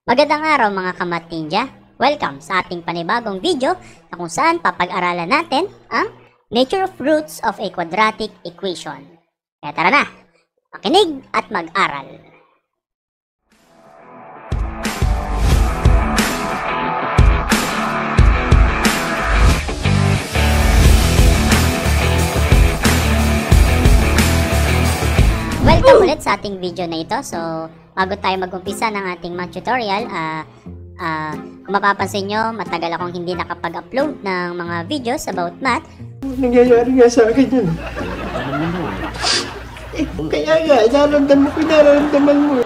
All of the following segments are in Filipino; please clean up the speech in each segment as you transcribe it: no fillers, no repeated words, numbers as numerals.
Magandang araw mga kamat ninja! Welcome sa ating panibagong video na kung saan papag-aralan natin ang nature of roots of a quadratic equation. Kaya tara na, makinig at mag-aral! Welcome ulit sa ating video na ito. So, bago tayo mag-umpisa ng ating math tutorial, kung mapapansin nyo, matagal akong hindi nakapag-upload ng mga videos about math. Nangyayari nga sa akin yun. Kaya nga, nararamdaman mo.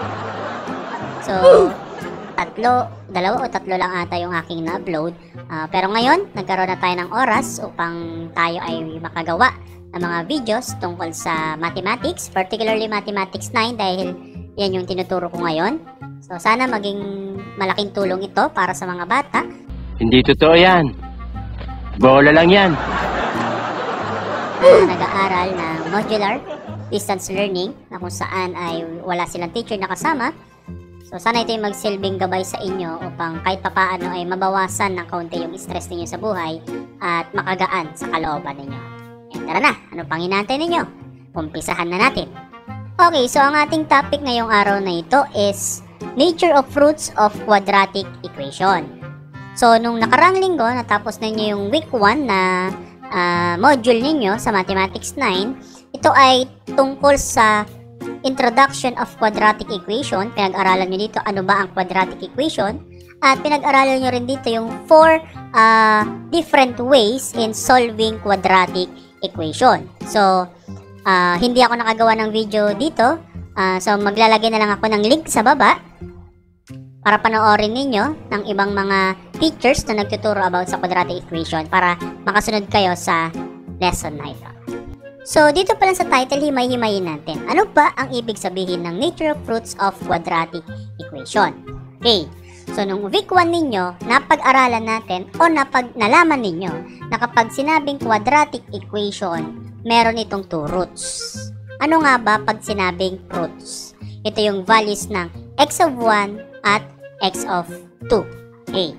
So, dalawa o tatlo lang ata yung aking na-upload. Pero ngayon, nagkaroon na tayo ng oras upang tayo ay makagawa ng mga videos tungkol sa mathematics, particularly mathematics 9 dahil yan yung tinuturo ko ngayon. So sana maging malaking tulong ito para sa mga bata. Hindi totoo yan. Bola lang yan. Nag-aaral ng modular distance learning na kung saan ay wala silang teacher na kasama. So sana ito yung magsilbing gabay sa inyo upang kahit papaano ay mabawasan ng kaunti yung stress ninyo sa buhay at makagaan sa kalooban ninyo. Tara na, ano pang hinahantay ninyo? Umpisahan na natin. Okay, so ang ating topic ngayong araw na ito is nature of roots of quadratic equation. So, nung nakarang linggo, natapos na ninyo yung week 1 na module ninyo sa Mathematics 9. Ito ay tungkol sa introduction of quadratic equation. Pinag-aralan nyo dito ano ba ang quadratic equation. At pinag-aralan nyo rin dito yung 4 different ways in solving quadratic equation. So, hindi ako nakagawa ng video dito. So, maglalagay na lang ako ng link sa baba para panoorin ninyo ng ibang mga teachers na nagtuturo about sa quadratic equation para makasunod kayo sa lesson na ito. So, dito pa lang sa title, himay-himayin natin. Ano ba ang ibig sabihin ng nature of roots of quadratic equation? Okay. So, nung week 1 ninyo, napag-aralan natin o nalaman ninyo na kapag sinabing quadratic equation, meron itong 2 roots. Ano nga ba pag sinabing roots? Ito yung values ng x of 1 at x of 2. Okay.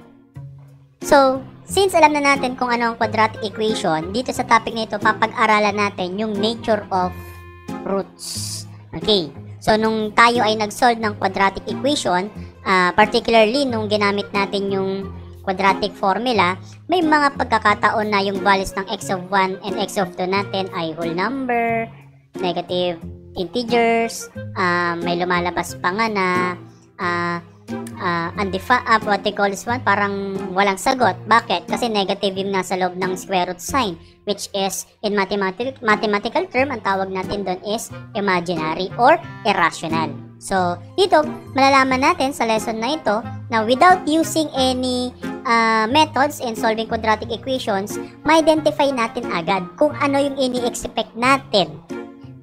So, since alam na natin kung ano ang quadratic equation, dito sa topic na ito, papag-aralan natin yung nature of roots. Okay. So, nung tayo ay nag-solve ng quadratic equation, particularly nung ginamit natin yung quadratic formula, may mga pagkakataon na yung values ng x of 1 and x of 2 natin ay whole number, negative integers, may lumalabas pa nga na what they call this one, parang walang sagot. Bakit? Kasi negative yung nasa loob ng square root sign, which is in mathematical term, ang tawag natin doon is imaginary or irrational. So, dito, malalaman natin sa lesson na ito na without using any methods in solving quadratic equations, ma-identify natin agad kung ano yung ini-expect natin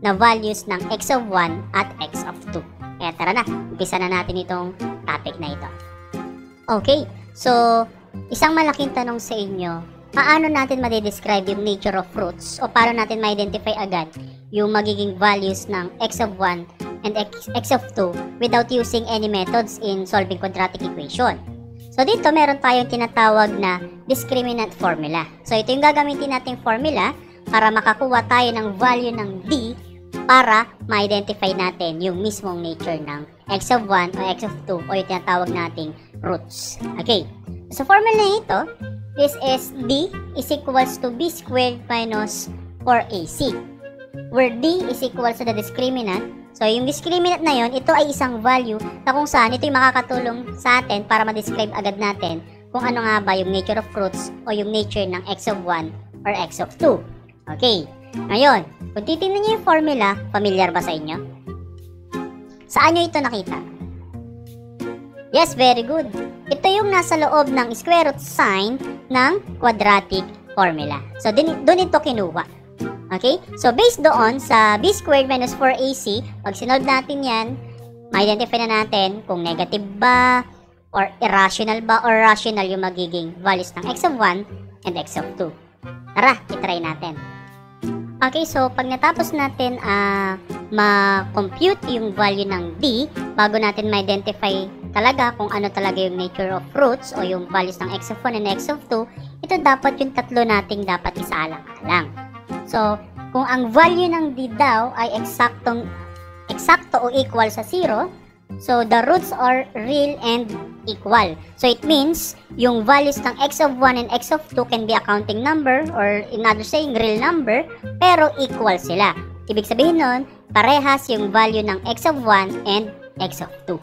na values ng x of 1 at x of 2. Kaya tara na, umpisa na natin itong topic na ito. Okay, so, isang malaking tanong sa inyo, paano natin ma-describe yung nature of roots o paano natin ma-identify agad yung magiging values ng x of 1 and x of 2 without using any methods in solving quadratic equation? So dito meron tayong tinatawag na discriminant formula. So ito yung gagamitin nating formula para makakuha tayo ng value ng d para ma-identify natin yung mismong nature ng x of 1 o x of 2 o yung tinatawag nating roots. Okay, so formula na ito, this is d is equals to b squared minus 4ac, where d is equals to the discriminant. So, yung discriminant na yon, ito ay isang value na kung saan ito yung makakatulong sa atin para ma-describe agad natin kung ano nga ba yung nature of roots o yung nature ng x of 1 or x of 2. Okay. Ngayon, kung titignan nyo yung formula, familiar ba sa inyo? Saan nyo ito nakita? Yes, very good. Ito yung nasa loob ng square root sign ng quadratic formula. So, dun ito kinuha. Okay? So, based doon sa b squared minus 4ac, pag sinolve natin yan, ma-identify na natin kung negative ba, or irrational ba, or rational yung magiging values ng x of 1 and x of 2. Tara, itry natin. Okay, so pag natapos natin ma-compute yung value ng d, bago natin ma-identify talaga kung ano talaga yung nature of roots o yung values ng x of 1 and x of 2, ito dapat yung tatlo nating dapat isaalang-alang. So, kung ang value ng d daw ay eksakto o equal sa 0, so the roots are real and equal. So it means yung values ng x of 1 and x of 2 can be a counting number or in other saying real number, pero equal sila. Ibig sabihin nun, parehas yung value ng x of 1 and x of 2.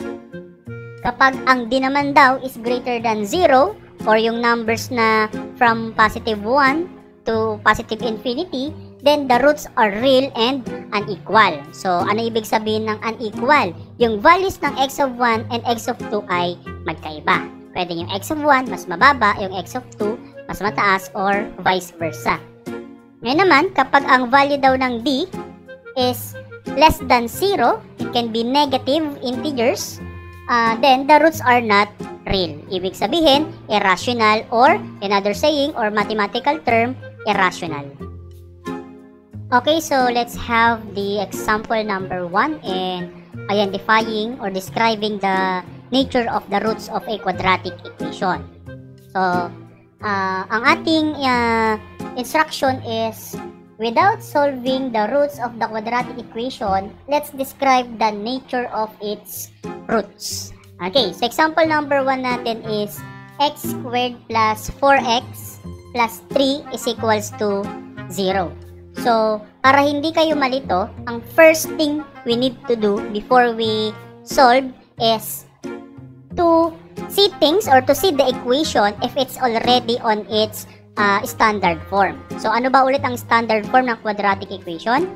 Kapag ang d naman daw is greater than 0 or yung numbers na from positive 1 to positive infinity, then the roots are real and unequal. So, ano ibig sabihin ng unequal? Yung values ng x of 1 and x of 2 ay magkaiba. Pwede yung x of 1 mas mababa, yung x of 2 mas mataas, or vice versa. Ngayon naman, kapag ang value daw ng d is less than 0, it can be negative integers, then the roots are not real. Ibig sabihin, irrational, or another saying or mathematical term, irrational. Okay, so let's have the example number 1 in identifying or describing the nature of the roots of a quadratic equation. So, ang ating instruction is, without solving the roots of the quadratic equation, let's describe the nature of its roots. Okay, so example number 1 natin is x squared plus 4x plus 3 is equals to 0. So, para hindi kayo malito, ang first thing we need to do before we solve is to see things or to see the equation if it's already on its standard form. So, ano ba ulit ang standard form ng quadratic equation?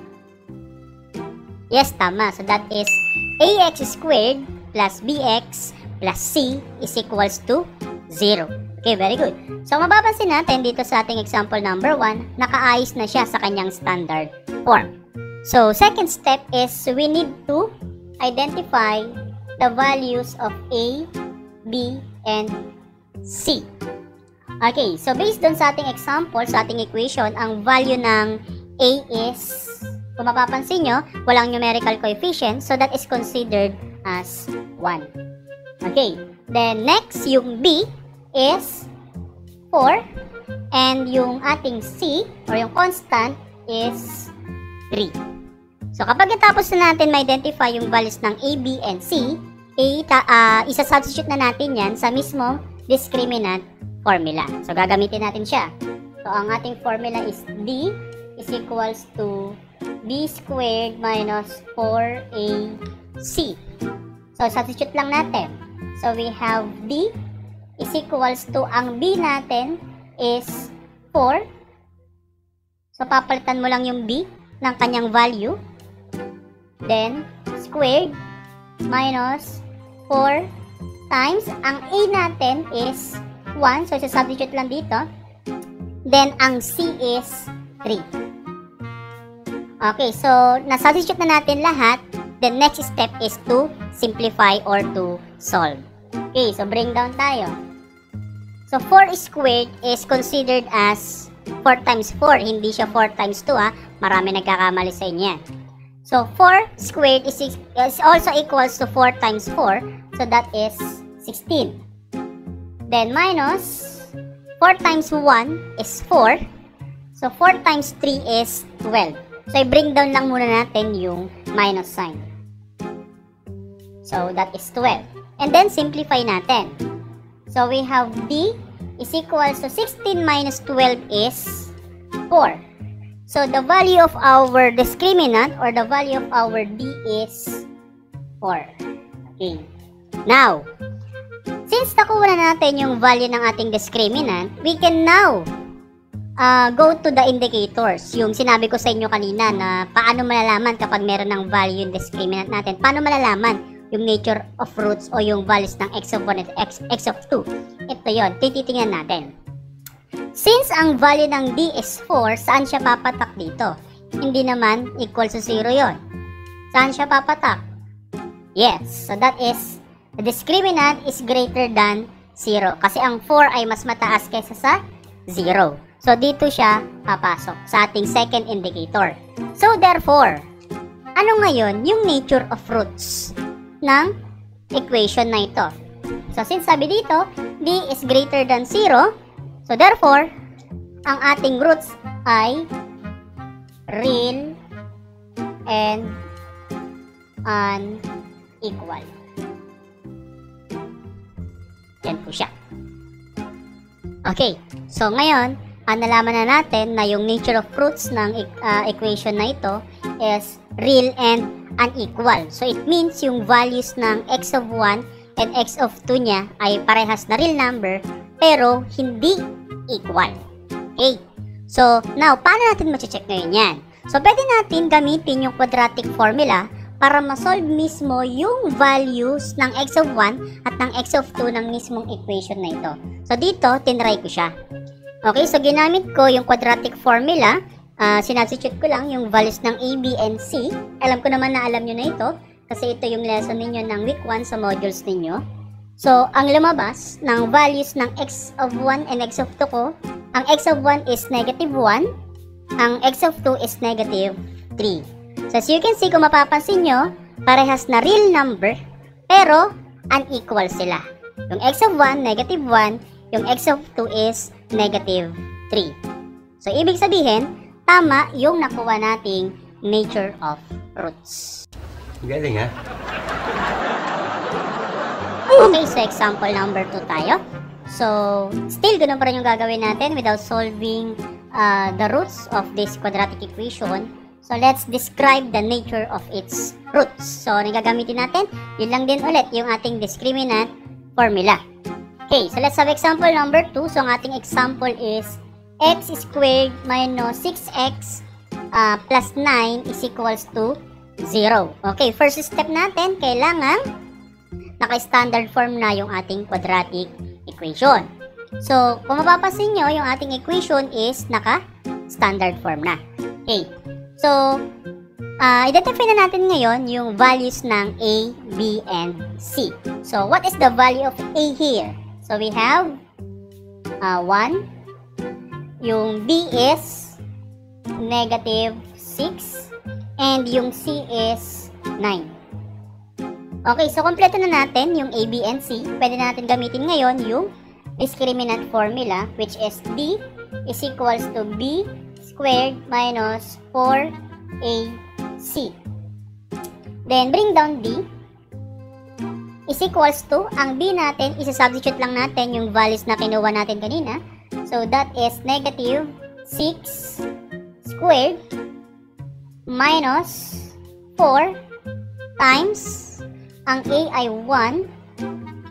Yes, tama. So, that is ax squared plus bx plus c is equals to 0. Okay, very good. So, mapapansin natin dito sa ating example number 1, nakaayos na siya sa kanyang standard form. So, second step is we need to identify the values of a, b, and c. Okay, so based dun sa ating example, sa ating equation, ang value ng a is, kung mapapansin nyo, walang numerical coefficient, so that is considered as 1. Okay, then next, yung b is 4, and yung ating c or yung constant is 3. So kapag natapos na natin ma-identify yung values ng a, b, and c, isa-substitute na natin yan sa mismong discriminant formula. So gagamitin natin siya. So ang ating formula is d is equals to b squared minus 4ac. So substitute lang natin. So we have d is equals to, ang b natin is 4. So, papalitan mo lang yung b ng kanyang value. Then, squared minus 4 times, ang a natin is 1. So, substitute lang dito. Then, ang c is 3. Okay, so, na-substitute na natin lahat. The next step is to simplify or to solve. Okay, so bring down tayo. So, 4 squared is considered as 4 times 4. Hindi siya 4 times 2 ha. Marami nagkakamali sa inyo yan. So, 4 squared is also equals to 4 times 4. So, that is 16. Then, minus 4 times 1 is 4. So, 4 times 3 is 12. So, i-bring down lang muna natin yung minus sign. So, that is 12. And then, simplify natin. So, we have d is equals to 16 minus 12 is 4. So, the value of our discriminant or the value of our d is 4. Okay. Now, since nakuha na natin yung value ng ating discriminant, we can now go to the indicators. Yung sinabi ko sa inyo kanina na paano malalaman kapag meron ng value yung discriminant natin. Paano malalaman yung nature of roots o yung values ng x of 1 at x of 2. Ito yon, tititingnan natin. Since ang value ng d is 4, saan siya papatak dito? Hindi naman equal to 0 yon. Saan siya papatak? Yes, so that is, the discriminant is greater than 0. Kasi ang 4 ay mas mataas kaysa sa 0. So, dito siya papasok sa ating second indicator. So, therefore, ano ngayon yung nature of roots ng equation na ito? So, since sabi dito, d is greater than 0, so therefore, ang ating roots ay real and unequal. Yan po siya. Okay, so ngayon, nalaman na natin na yung nature of roots ng equation na ito is real and unequal. So it means yung values ng x of 1 and x of 2 niya ay parehas na real number pero hindi equal. Okay, so now, paano natin ma-check ngayon yan? So pwede natin gamitin yung quadratic formula para ma-solve mismo yung values ng x of 1 at ng x of 2 ng mismong equation na ito. So dito, tinry ko siya. Okay, so ginamit ko yung quadratic formula. Sinubstitute ko lang yung values ng a, b, and c. Alam ko naman na alam nyo na ito kasi ito yung lesson ninyo ng week 1 sa modules ninyo. So, ang lumabas ng values ng x of 1 and x of 2 ko, ang x of 1 is negative 1, ang x of 2 is negative 3. So, as you can see, kung mapapansin nyo, parehas na real number, pero unequal sila. Yung x of 1, negative 1, yung x of 2 is negative 3. So, ibig sabihin, tama yung nakuha nating nature of roots. Galing ha? Okay, so example number 2 tayo. So, still ganun pa rin yung gagawin natin without solving the roots of this quadratic equation. So, let's describe the nature of its roots. So, nagagamitin natin, yun lang din ulit yung ating discriminant formula. Okay, so let's have example number 2. So, ang ating example is x squared minus 6x plus 9 is equals to 0. Okay, first step natin, kailangan naka-standard form na yung ating quadratic equation. So, kung mapapansin nyo, yung ating equation is naka-standard form na. Okay, so, identify na natin ngayon yung values ng a, b, and c. So, what is the value of a here? So, we have 1. Yung b is negative 6. And yung c is 9. Okay, so kompleto na natin yung a, b, and c. Pwede natin gamitin ngayon yung discriminant formula, which is d is equals to b squared minus 4ac. Then, bring down d is equals to, ang b natin, isa-substitute lang natin yung values na kinuha natin kanina. So, that is negative 6 squared minus 4 times ang a ay 1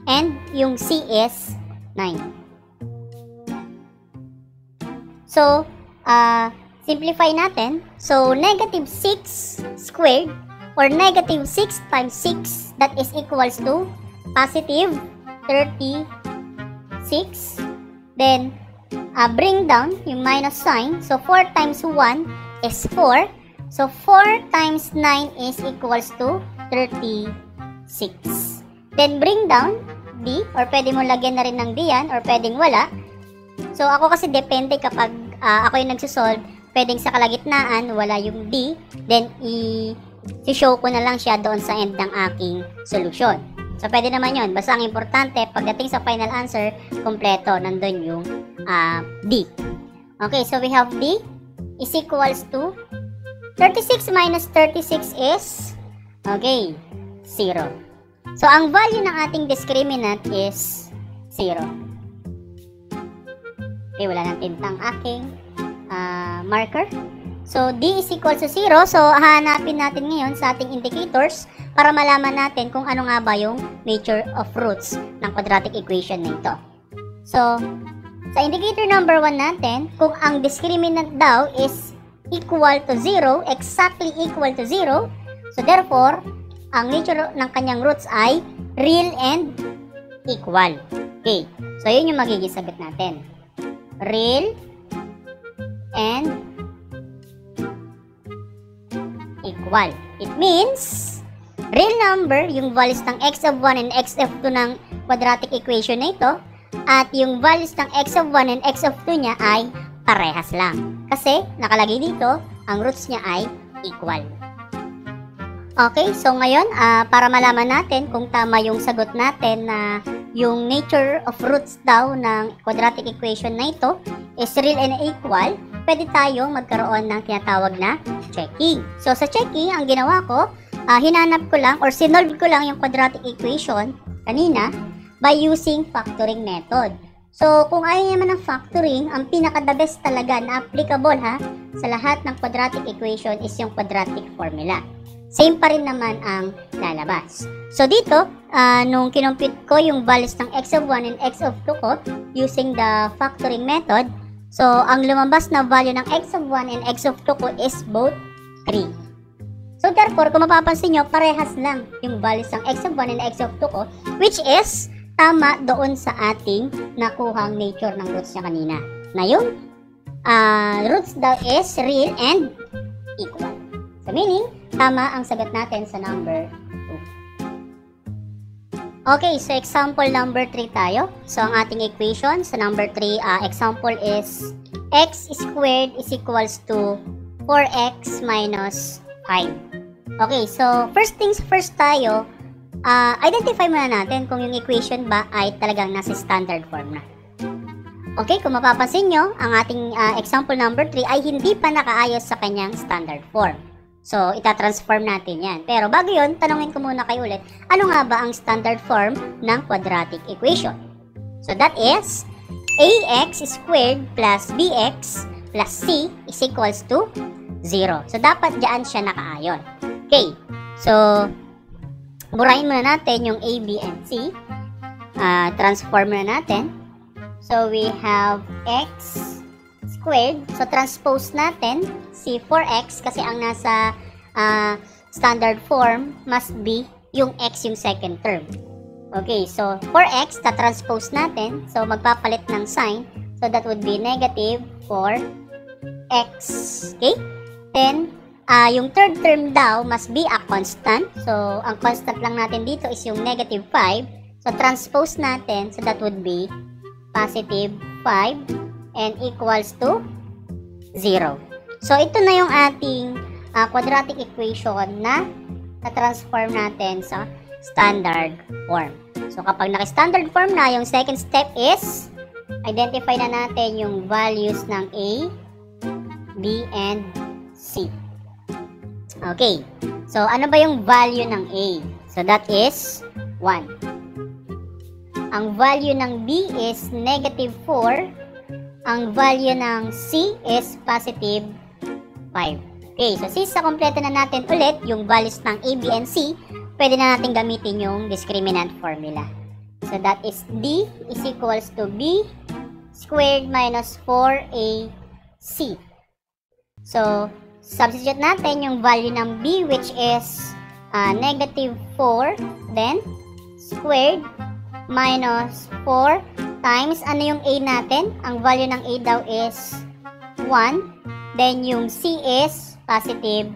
and yung c is 9. So, simplify natin. So, negative 6 squared or negative 6 times 6, that is equals to positive 36. Then, bring down yung minus sign. So, 4 times 1 is 4. So, 4 times 9 is equals to 36. Then, bring down d, or pwede mo lagyan na rin ng d yan, or pwedeng wala. So, ako kasi depende kapag ako yung nagsisolve, pwedeng sa kalagitnaan, wala yung d, then i-show ko na lang siya doon sa end ng aking solution. So, pwede naman yun. Basta ang importante, pagdating sa final answer, kompleto, nandun yung d. Okay, so we have d is equals to 36 minus 36 is, okay, 0. So, ang value ng ating discriminant is 0. Okay, wala nang tintang aking marker. So, d is equal to 0. So, hahanapin natin ngayon sa ating indicators para malaman natin kung ano nga ba yung nature of roots ng quadratic equation na ito. So, sa indicator number 1 natin, kung ang discriminant daw is equal to 0, exactly equal to 0, so therefore, ang nature ng kanyang roots ay real and equal. Okay, so yun yung magiging sagot natin. Real and equal. It means, real number, yung values ng x of 1 and x of 2 ng quadratic equation na ito, at yung values ng x of 1 and x of 2 niya ay parehas lang. Kasi, nakalagay dito, ang roots niya ay equal. Okay, so ngayon, para malaman natin kung tama yung sagot natin na yung nature of roots daw ng quadratic equation na ito is real and equal, pwede tayong magkaroon ng tinatawag na checking. So, sa checking, ang ginawa ko, hinanap ko lang or sinolve ko lang yung quadratic equation kanina by using factoring method. So, kung ayaw naman ng factoring, ang pinaka-the best talaga na applicable sa lahat ng quadratic equation is yung quadratic formula. Same pa rin naman ang lalabas. So, dito, nung kinompute ko yung values ng x of 1 and x of 2 ko using the factoring method, so, ang lumabas na value ng x of 1 and x of 2 ko is both 3. So, therefore, kung mapapansin nyo, parehas lang yung values ng x of 1 and x of 2 ko, which is tama doon sa ating nakuhang nature ng roots niya kanina. Na yung roots daw is real and equal. So, meaning, tama ang sagot natin sa number 2. Okay, so example number 3 tayo. So, ang ating equation sa number 3, example is x squared is equals to 4x minus 5. Okay, so first things first tayo, identify muna natin kung yung equation ba ay talagang nasa standard form na. Okay, kung mapapansin nyo, ang ating example number 3 ay hindi pa nakaayos sa kanyang standard form. So, itatransform natin yan. Pero bago yun, tanungin ko muna kayo ulit, ano nga ba ang standard form ng quadratic equation? So, that is ax squared plus bx plus c is equals to 0. So, dapat dyan siya nakaayon. Okay, so, burahin muna natin yung a, b, and c. Transform muna natin. So, we have x squared. So, transpose natin si 4x kasi ang nasa standard form must be yung x yung second term. Okay, so 4x, ta-transpose natin. So, magpapalit ng sign. So, that would be negative 4x. Okay? Then, yung third term daw must be a constant. So, ang constant lang natin dito is yung negative 5. So, transpose natin. So, that would be positive 5 and equals to 0. So, ito na yung ating quadratic equation na na-transform natin sa standard form. So, kapag naka-standard form na, yung second step is identify na natin yung values ng A, B, and C. Okay. So, ano ba yung value ng A? So, that is 1. Ang value ng B is negative 4. Ang value ng C is positive 5. Okay, so since kompleto na natin ulit yung values ng A, B, and C, pwede na natin gamitin yung discriminant formula. So that is D is equals to B squared minus 4AC. So, substitute natin yung value ng B which is negative 4, then squared minus 4 times, ano yung A natin? Ang value ng A daw is 1. Then, yung C is positive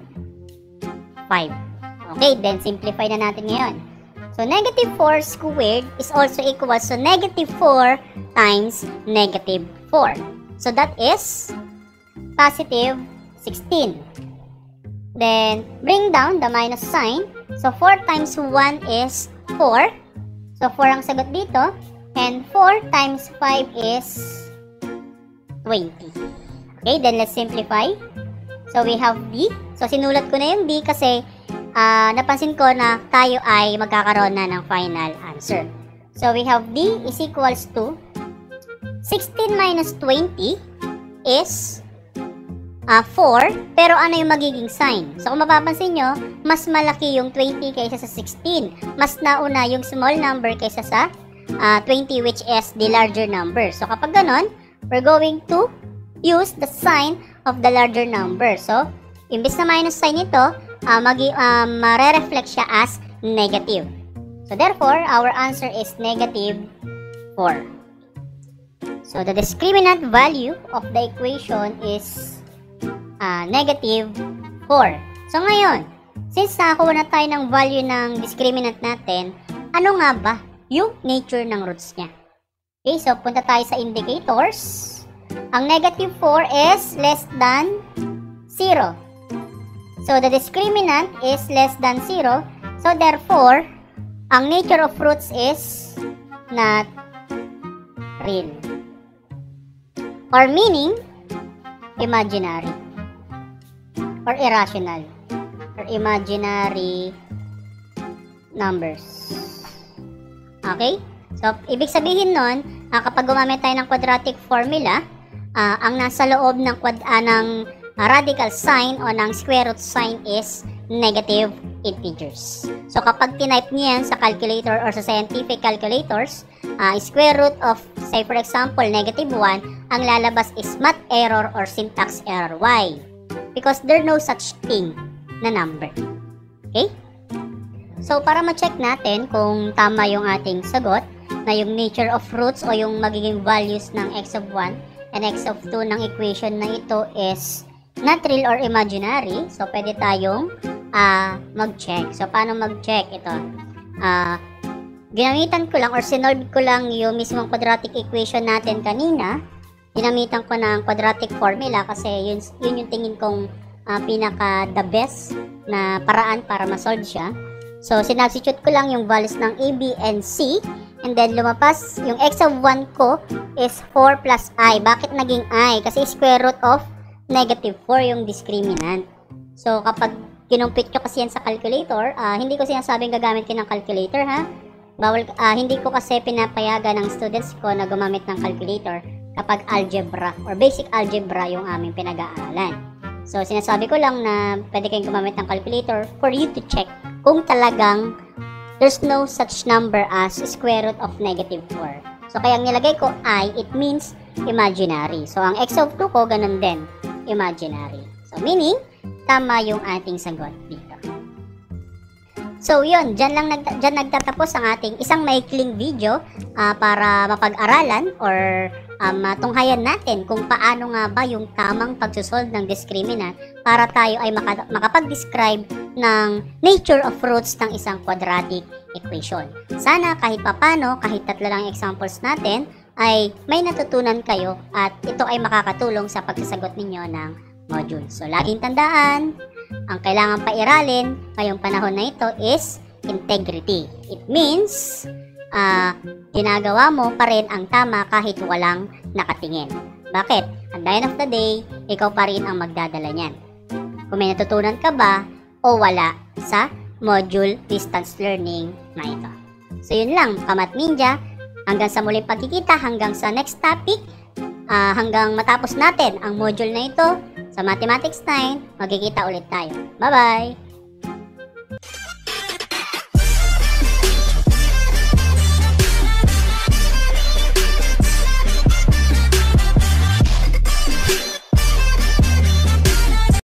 5. Okay, then simplify na natin ngayon. So, negative 4 squared is also equals to negative 4 times negative 4. So, that is positive 16. Then, bring down the minus sign. So, 4 times 1 is 4. So, 4 ang sagot dito. And 4 times 5 is 20. Okay, then let's simplify. So, we have B. So, sinulat ko na yung B kasi napansin ko na tayo ay magkakaroon na ng final answer. So, we have D is equals to 16 minus 20 is 4. Pero ano yung magiging sign? So, kung mapapansin nyo, mas malaki yung 20 kaysa sa 16. Mas nauna yung small number kaysa sa 20 which is the larger number. So, kapag ganon, we're going to use the sign of the larger number. So, imbes na minus sign ito, mare-reflect siya as negative. So, therefore, our answer is negative 4. So, the discriminant value of the equation is negative 4. So, ngayon, since nakakuha na tayo ng value ng discriminant natin, ano nga ba yung nature ng roots niya? Okay, so punta tayo sa indicators. Ang negative 4 is less than 0. So, the discriminant is less than 0. So, therefore, ang nature of roots is not real. Or meaning, imaginary. Or irrational. Or imaginary numbers. Okay? So, ibig sabihin nun, kapag gumamit tayo ng quadratic formula, ang nasa loob ng radical sign o ng square root sign is negative integers. So, kapag tinype niyo yan sa calculator or sa scientific calculators, square root of, say for example, negative 1, ang lalabas is math error or syntax error. Why? Because there no such thing na number. Okay? So, para ma-check natin kung tama yung ating sagot, na yung nature of roots o yung magiging values ng x of 1 and x of 2 ng equation na ito is not real or imaginary. So, pwede tayong mag-check. So, paano mag-check? Ito. Ginamitan ko lang or sinolve ko lang yung mismong quadratic equation natin kanina. Ginamitan ko ng quadratic formula kasi yun yung tingin kong pinaka the best na paraan para ma-solve siya. So, sinubstitute ko lang yung values ng A, B, and C. And then, lumabas, yung x of 1 ko is 4 plus I. Bakit naging I? Kasi square root of negative 4 yung discriminant. So, kapag kinumpit nyo kasi yan sa calculator, hindi ko sinasabing gagamit kayo ng calculator, ha? Bawal, hindi ko kasi pinapayagan ng students ko na gumamit ng calculator kapag algebra or basic algebra yung aming pinag-aaralan. So, sinasabi ko lang na pwede kayong gumamit ng calculator for you to check kung talagang there's no such number as square root of negative 4. So, kaya nilagay ko I, it means imaginary. So, ang x of 2 ko, ganun din, imaginary. So, meaning, tama yung ating sagot dito. So, yun, dyan nagtatapos ang ating isang maikling video para mapag-aralan or matunghayan natin kung paano nga ba yung tamang pagsusolve ng discriminant para tayo ay makapag-describe ng nature of roots ng isang quadratic equation. Sana kahit papano, kahit tatlo lang examples natin, ay may natutunan kayo at ito ay makakatulong sa pagsasagot ninyo ng module. So, laging tandaan, ang kailangan pairalin ngayong panahon na ito is integrity. It means, ginagawa mo pa rin ang tama kahit walang nakatingin. Bakit? At the end of the day, ikaw pa rin ang magdadala niyan. Kung may natutunan ka ba o wala sa module distance learning na ito. So yun lang, Kamat Ninja. Hanggang sa muling pagkikita, hanggang sa next topic, hanggang matapos natin ang module na ito sa Mathematics 9, magkikita ulit tayo. Bye-bye!